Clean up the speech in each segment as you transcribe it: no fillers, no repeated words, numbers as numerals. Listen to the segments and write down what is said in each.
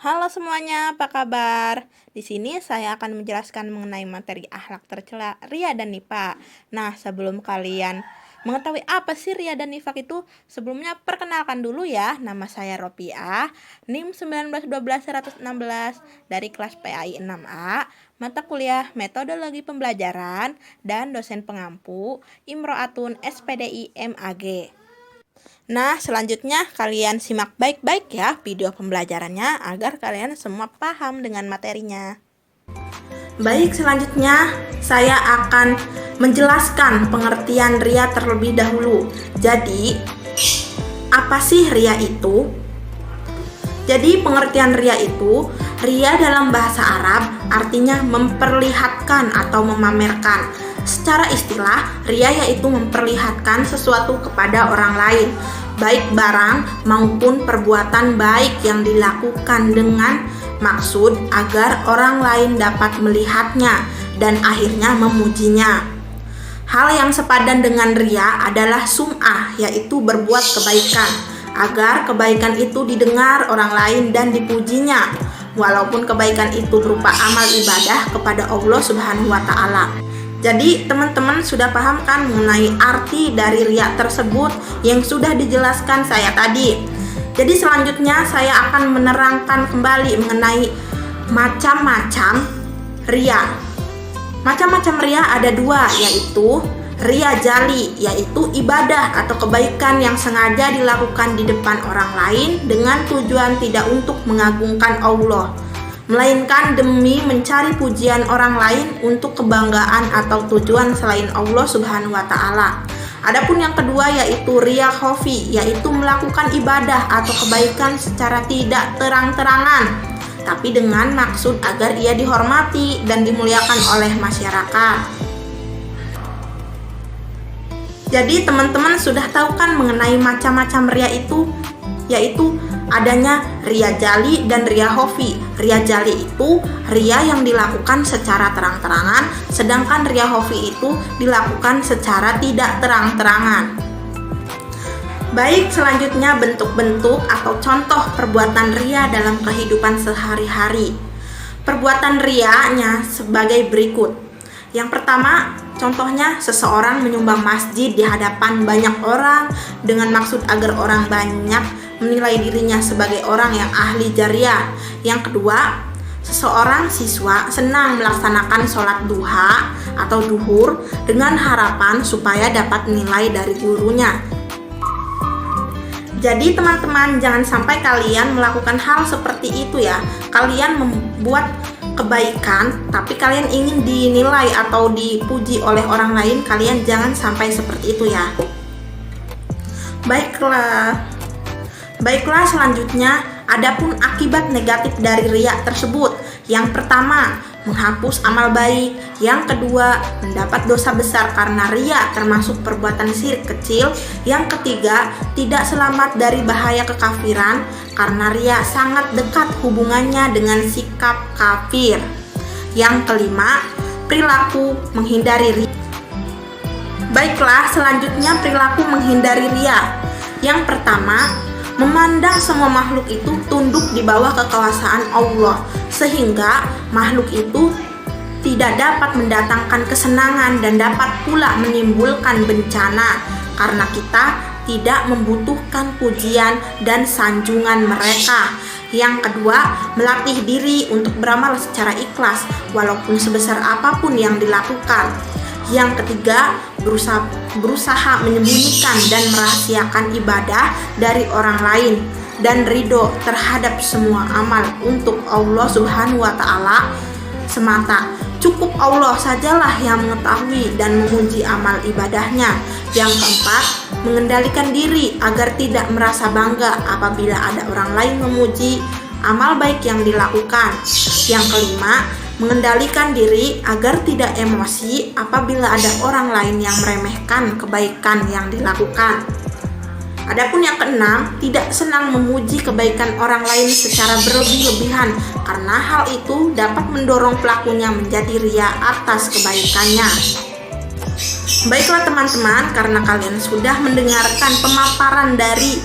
Halo semuanya, apa kabar? Di sini saya akan menjelaskan mengenai materi akhlak tercela ria dan nifak. Nah, sebelum kalian mengetahui apa sih ria dan nifak itu, sebelumnya perkenalkan dulu ya. Nama saya Ropiah, NIM 1912116 dari kelas PAI 6A, mata kuliah Metodologi Pembelajaran dan dosen pengampu Imro'atun SPDI MAG. Nah, selanjutnya kalian simak baik-baik ya video pembelajarannya agar kalian semua paham dengan materinya. Baik, selanjutnya saya akan menjelaskan pengertian ria terlebih dahulu. Jadi, apa sih ria itu? Jadi, pengertian ria itu, ria dalam bahasa Arab artinya memperlihatkan atau memamerkan. Secara istilah, ria yaitu memperlihatkan sesuatu kepada orang lain, baik barang maupun perbuatan baik yang dilakukan dengan maksud agar orang lain dapat melihatnya dan akhirnya memujinya. Hal yang sepadan dengan ria adalah sum'ah, yaitu berbuat kebaikan agar kebaikan itu didengar orang lain dan dipujinya, walaupun kebaikan itu berupa amal ibadah kepada Allah Subhanahu wa Ta'ala. Jadi teman-teman sudah paham kan mengenai arti dari ria tersebut yang sudah dijelaskan saya tadi. Jadi selanjutnya saya akan menerangkan kembali mengenai macam-macam ria. Macam-macam ria ada dua, yaitu ria jali, yaitu ibadah atau kebaikan yang sengaja dilakukan di depan orang lain dengan tujuan tidak untuk mengagungkan Allah, melainkan demi mencari pujian orang lain untuk kebanggaan atau tujuan selain Allah Subhanahu wa Ta'ala. Adapun yang kedua yaitu ria khofi, yaitu melakukan ibadah atau kebaikan secara tidak terang-terangan, tapi dengan maksud agar ia dihormati dan dimuliakan oleh masyarakat. Jadi teman-teman sudah tahu kan mengenai macam-macam ria itu, yaitu adanya ria jali dan ria khofi. Ria jali itu ria yang dilakukan secara terang-terangan, sedangkan ria khofi itu dilakukan secara tidak terang-terangan. Baik, selanjutnya bentuk-bentuk atau contoh perbuatan ria dalam kehidupan sehari-hari. Perbuatan rianya sebagai berikut. Yang pertama, contohnya seseorang menyumbang masjid di hadapan banyak orang dengan maksud agar orang banyak menilai dirinya sebagai orang yang ahli jariah. Yang kedua, seseorang siswa senang melaksanakan sholat duha atau duhur dengan harapan supaya dapat nilai dari gurunya. Jadi teman-teman, jangan sampai kalian melakukan hal seperti itu ya. Kalian membuat kebaikan tapi kalian ingin dinilai atau dipuji oleh orang lain, kalian jangan sampai seperti itu ya. Baiklah, selanjutnya adapun akibat negatif dari ria tersebut. Yang pertama, menghapus amal baik. Yang kedua, mendapat dosa besar karena ria termasuk perbuatan syirik kecil. Yang ketiga, tidak selamat dari bahaya kekafiran karena ria sangat dekat hubungannya dengan sikap kafir. Yang kelima, perilaku menghindari ria. Baiklah, selanjutnya perilaku menghindari ria. Yang pertama, memandang semua makhluk itu tunduk di bawah kekuasaan Allah, sehingga makhluk itu tidak dapat mendatangkan kesenangan dan dapat pula menimbulkan bencana karena kita tidak membutuhkan pujian dan sanjungan mereka. Yang kedua, melatih diri untuk beramal secara ikhlas walaupun sebesar apapun yang dilakukan. Yang ketiga, berusaha menyembunyikan dan merahasiakan ibadah dari orang lain dan ridho terhadap semua amal untuk Allah Subhanahu wa Ta'ala semata. Cukup Allah sajalah yang mengetahui dan memuji amal ibadahnya. Yang keempat, mengendalikan diri agar tidak merasa bangga apabila ada orang lain memuji amal baik yang dilakukan. Yang kelima, mengendalikan diri agar tidak emosi apabila ada orang lain yang meremehkan kebaikan yang dilakukan. Adapun yang keenam, tidak senang memuji kebaikan orang lain secara berlebih-lebihan karena hal itu dapat mendorong pelakunya menjadi ria atas kebaikannya. Baiklah teman-teman, karena kalian sudah mendengarkan pemaparan dari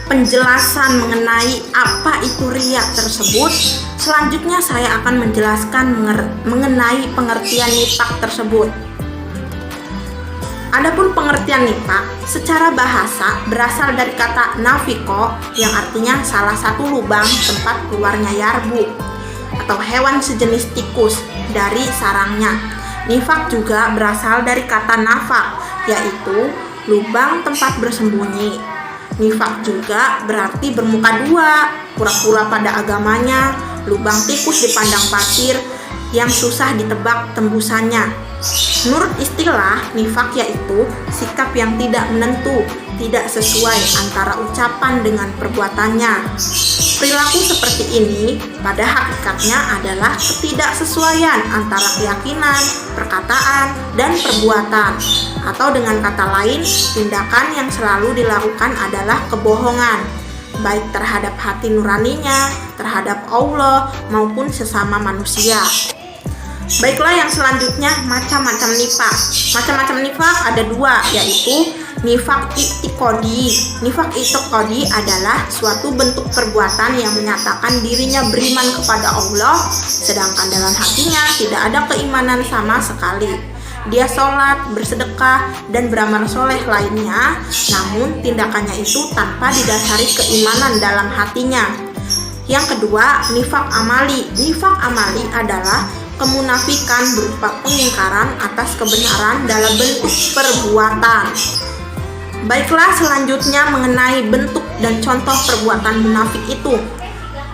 penjelasan mengenai apa itu riya tersebut, selanjutnya saya akan menjelaskan mengenai pengertian nifaq tersebut. Adapun pengertian nifaq secara bahasa berasal dari kata nafiko yang artinya salah satu lubang tempat keluarnya yarbu atau hewan sejenis tikus dari sarangnya. Nifaq juga berasal dari kata nafaq, yaitu lubang tempat bersembunyi. Nifaq juga berarti bermuka dua, pura-pura pada agamanya, lubang tikus di padang pasir yang susah ditebak tembusannya. Menurut istilah, nifaq yaitu sikap yang tidak menentu, tidak sesuai antara ucapan dengan perbuatannya. Perilaku seperti ini pada hakikatnya adalah ketidaksesuaian antara keyakinan, perkataan, dan perbuatan. Atau dengan kata lain, tindakan yang selalu dilakukan adalah kebohongan, baik terhadap hati nuraninya, terhadap Allah, maupun sesama manusia. Baiklah, yang selanjutnya macam-macam nifaq. Macam-macam nifaq ada dua, yaitu nifaq i'tiqadi. Nifaq i'tiqadi adalah suatu bentuk perbuatan yang menyatakan dirinya beriman kepada Allah, sedangkan dalam hatinya tidak ada keimanan sama sekali. Dia sholat, bersedekah, dan beramal soleh lainnya, namun tindakannya itu tanpa didasari keimanan dalam hatinya. Yang kedua, nifaq amali. Nifaq amali adalah kemunafikan berupa pengingkaran atas kebenaran dalam bentuk perbuatan. Baiklah, selanjutnya mengenai bentuk dan contoh perbuatan munafik itu.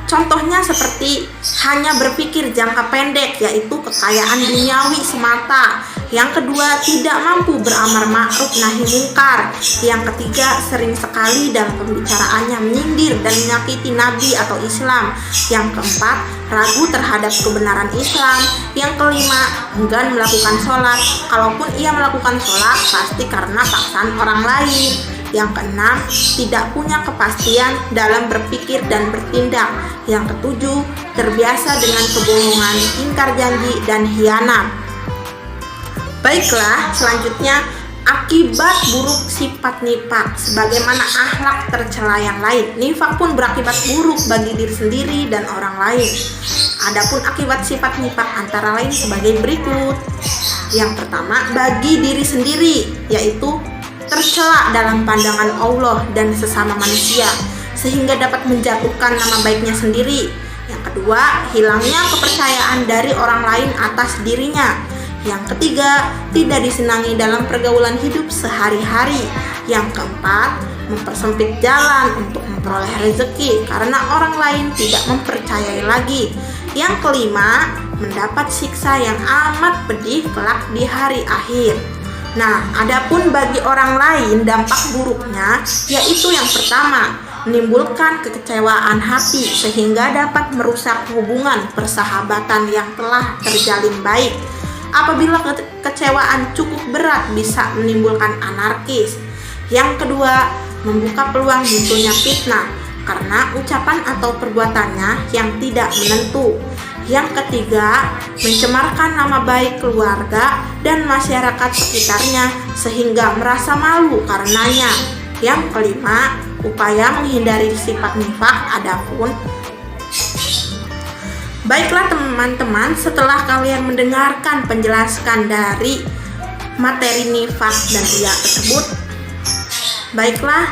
Contohnya seperti hanya berpikir jangka pendek, yaitu kekayaan duniawi semata. Yang kedua, tidak mampu beramar ma'ruf nahi mungkar. Yang ketiga, sering sekali dalam pembicaraannya menyindir dan menyakiti Nabi atau Islam. Yang keempat, ragu terhadap kebenaran Islam. Yang kelima, enggan melakukan sholat. Kalaupun ia melakukan sholat, pasti karena paksaan orang lain. Yang keenam, tidak punya kepastian dalam berpikir dan bertindak. Yang ketujuh, terbiasa dengan kebohongan, ingkar janji, dan khianat. Baiklah, selanjutnya akibat buruk sifat nifaq sebagaimana akhlak tercela yang lain. Nifaq pun berakibat buruk bagi diri sendiri dan orang lain. Adapun akibat sifat nifaq antara lain sebagai berikut. Yang pertama, bagi diri sendiri, yaitu tercela dalam pandangan Allah dan sesama manusia, sehingga dapat menjatuhkan nama baiknya sendiri. Yang kedua, hilangnya kepercayaan dari orang lain atas dirinya. Yang ketiga, tidak disenangi dalam pergaulan hidup sehari-hari. Yang keempat, mempersempit jalan untuk memperoleh rezeki karena orang lain tidak mempercayai lagi. Yang kelima, mendapat siksa yang amat pedih kelak di hari akhir. Nah, adapun bagi orang lain dampak buruknya yaitu yang pertama, menimbulkan kekecewaan hati sehingga dapat merusak hubungan persahabatan yang telah terjalin baik. Apabila kekecewaan cukup berat bisa menimbulkan anarkis. Yang kedua, membuka peluang munculnya fitnah karena ucapan atau perbuatannya yang tidak menentu. Yang ketiga, mencemarkan nama baik keluarga dan masyarakat sekitarnya sehingga merasa malu karenanya. Yang kelima, upaya menghindari sifat nifaq. Adapun baiklah teman-teman, setelah kalian mendengarkan penjelasan dari materi nifaq dan riya tersebut, baiklah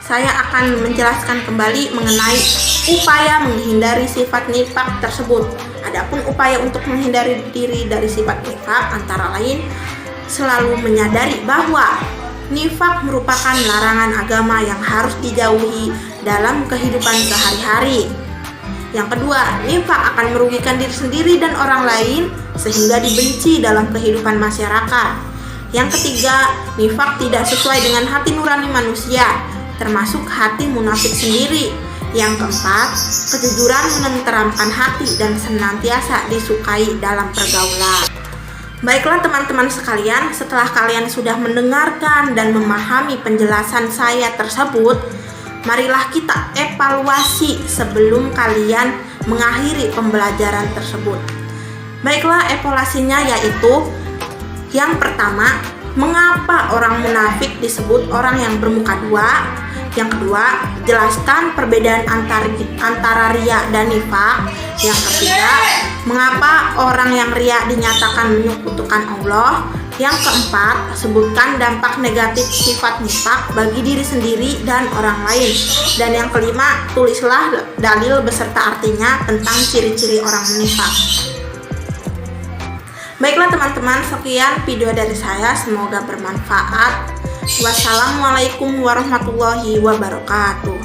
saya akan menjelaskan kembali mengenai upaya menghindari sifat nifaq tersebut. Adapun upaya untuk menghindari diri dari sifat nifaq antara lain selalu menyadari bahwa nifaq merupakan larangan agama yang harus dijauhi dalam kehidupan sehari-hari. Yang kedua, nifaq akan merugikan diri sendiri dan orang lain sehingga dibenci dalam kehidupan masyarakat. Yang ketiga, nifaq tidak sesuai dengan hati nurani manusia, termasuk hati munafik sendiri. Yang keempat, kejujuran menenteramkan hati dan senantiasa disukai dalam pergaulan. Baiklah teman-teman sekalian, setelah kalian sudah mendengarkan dan memahami penjelasan saya tersebut, marilah kita evaluasi sebelum kalian mengakhiri pembelajaran tersebut. Baiklah, evaluasinya yaitu yang pertama, mengapa orang munafik disebut orang yang bermuka dua? Yang kedua, jelaskan perbedaan antara riya dan nifak. Yang ketiga, mengapa orang yang riya dinyatakan menyekutukan Allah. Yang keempat, sebutkan dampak negatif sifat nifak bagi diri sendiri dan orang lain. Dan yang kelima, tulislah dalil beserta artinya tentang ciri-ciri orang nifak. Baiklah teman-teman, sekian video dari saya, semoga bermanfaat. Wassalamualaikum warahmatullahi wabarakatuh.